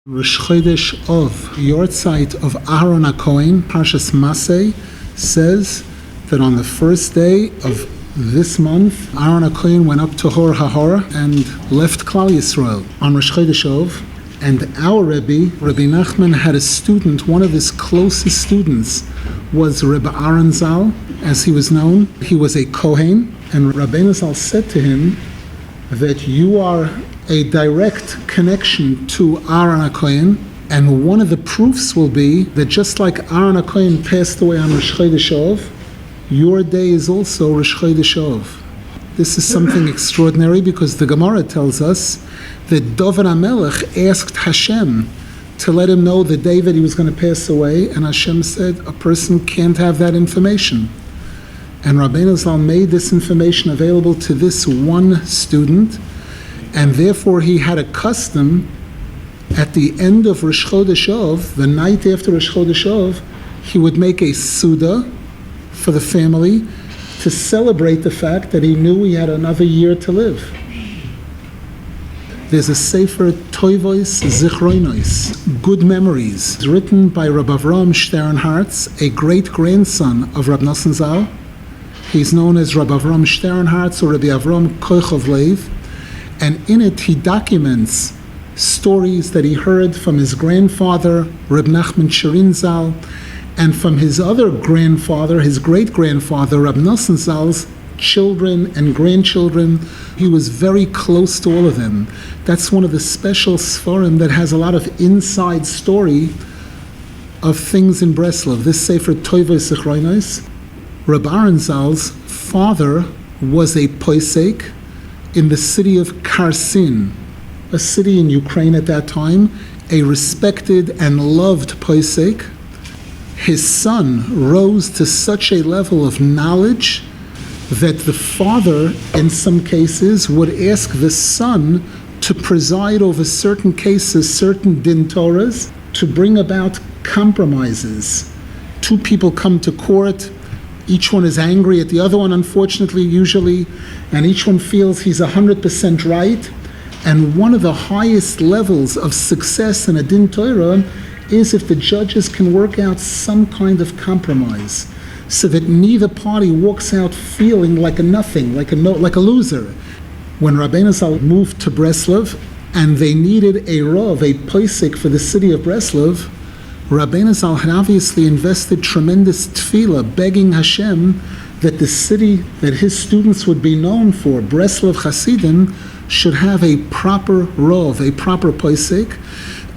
Rosh Chodesh of Yahrzeit of Aharon HaKohen, Parshas Massei, says that on the first day of this month, Aharon HaKohen went up to Hor HaHor and left Klal Yisrael on Rosh Chodesh of. And our Rabbi Nachman, had a student, one of his closest students was Rav Aharon Zal, as he was known. He was a Kohen, and Rabbi Zal said to him that you are a direct connection to Aharon HaKohen, and one of the proofs will be that just like Aharon HaKohen passed away on Rosh Chodesh of, your day is also Rosh Chodesh of. This is something extraordinary because the Gemara tells us that David HaMelech asked Hashem to let him know the day that he was going to pass away, and Hashem said a person can't have that information. And Rabbeinu Zal made this information available to this one student, and therefore he had a custom at the end of Rosh Chodesh of, the night after Rosh Chodesh of, he would make a Suda for the family to celebrate the fact that he knew he had another year to live. There's a Sefer Tovos Zichronos, Good Memories. It's written by Rabbi Avraham Sternhartz, a great-grandson of Rabbi Nasan Zal. He's known as Rabbi Avraham Sternhartz or Rabbi Avraham Kochov Lev. And in it he documents stories that he heard from his grandfather, Reb Nachman Shirin Zal, and from his other grandfather, his great-grandfather, Reb Nasan Zal's children and grandchildren. He was very close to all of them. That's one of the special Sfarim that has a lot of inside story of things in Breslov. This Sefer Tovos Zichronos. Rav Aharon Zal's father was a posek in the city of Kherson, a city in Ukraine at that time, a respected and loved posek. His son rose to such a level of knowledge that the father, in some cases, would ask the son to preside over certain cases, certain din Torahs, to bring about compromises. Two people come to court, each one is angry at the other one, unfortunately, usually, and each one feels he's 100% right. And one of the highest levels of success in a din Torah is if the judges can work out some kind of compromise, so that neither party walks out feeling like a nothing, like a loser. When Rabbeinu Zal moved to Breslov, and they needed a Rav, a posek for the city of Breslov, Rabbeinu Zal had obviously invested tremendous tefillah, begging Hashem that the city that his students would be known for, Breslov Hasidim, should have a proper Rav, a proper posek.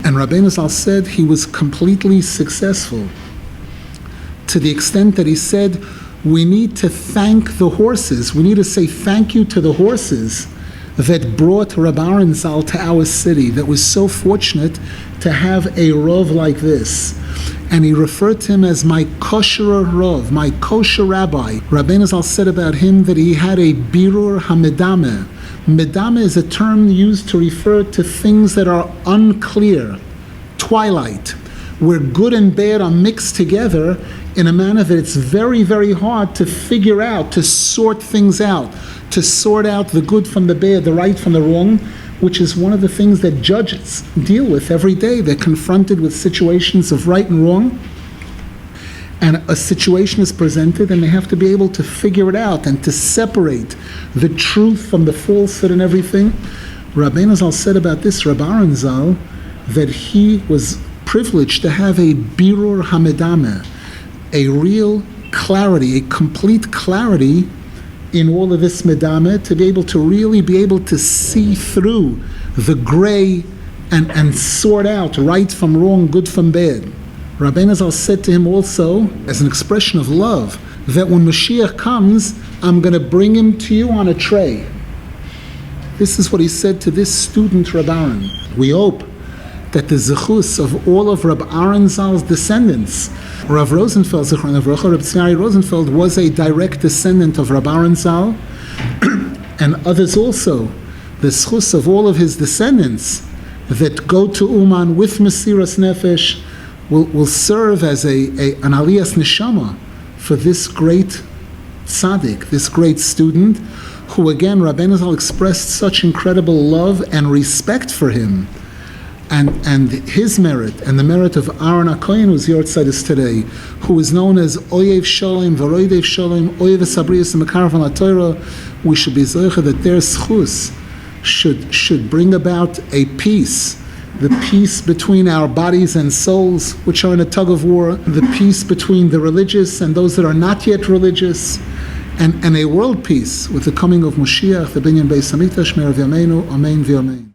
And Rabbeinu Zal said he was completely successful, to the extent that he said, we need to thank the horses. We need to say thank you to the horses that brought Rav Aharon Zal to our city, that was so fortunate to have a Rav like this. And he referred to him as my kosher Rav, my kosher rabbi. Rabbeinu Zal said about him that he had a birur hamedame. Medame is a term used to refer to things that are unclear, twilight, where good and bad are mixed together in a manner that it's very, very hard to figure out, to sort things out, to sort out the good from the bad, the right from the wrong, which is one of the things that judges deal with every day. They're confronted with situations of right and wrong, and a situation is presented, and they have to be able to figure it out and to separate the truth from the falsehood and everything. Rabbeinu Zal said about this, Rav Aharon Zal, that he was privileged to have a birur hamedame, a real clarity, a complete clarity in all of this medame, to be able to really be able to see through the gray and sort out right from wrong, good from bad. Rabbeinu Zal said to him also, as an expression of love, that when Mashiach comes, I'm going to bring him to you on a tray. This is what he said to this student, Rav Aharon. We hope that the zichus of all of Rav Aharon Zal's descendants, Rav Rosenfeld, Zichronos, Rav Tzvi Rosenfeld was a direct descendant of Rav Aharon Zal, and others also, the zichus of all of his descendants that go to Uman with Mesiras Nefesh will serve as an aliyas neshama for this great tzaddik, this great student, who again, Rabbeinu Zal expressed such incredible love and respect for him. and his merit and the merit of Aharon HaKohen, whose Yahrzeit is today, who is known as Oyev Shalom, V'roidev Shalom, Oyev Sabrius Mekarav Torah, we should be zeicha that their schus should bring about a peace, the peace between our bodies and souls, which are in a tug of war, the peace between the religious and those that are not yet religious, and a world peace with the coming of Moshiach, the Binyan Beis Hamikdash, Me'er V'yameinu, Amen V'yamein.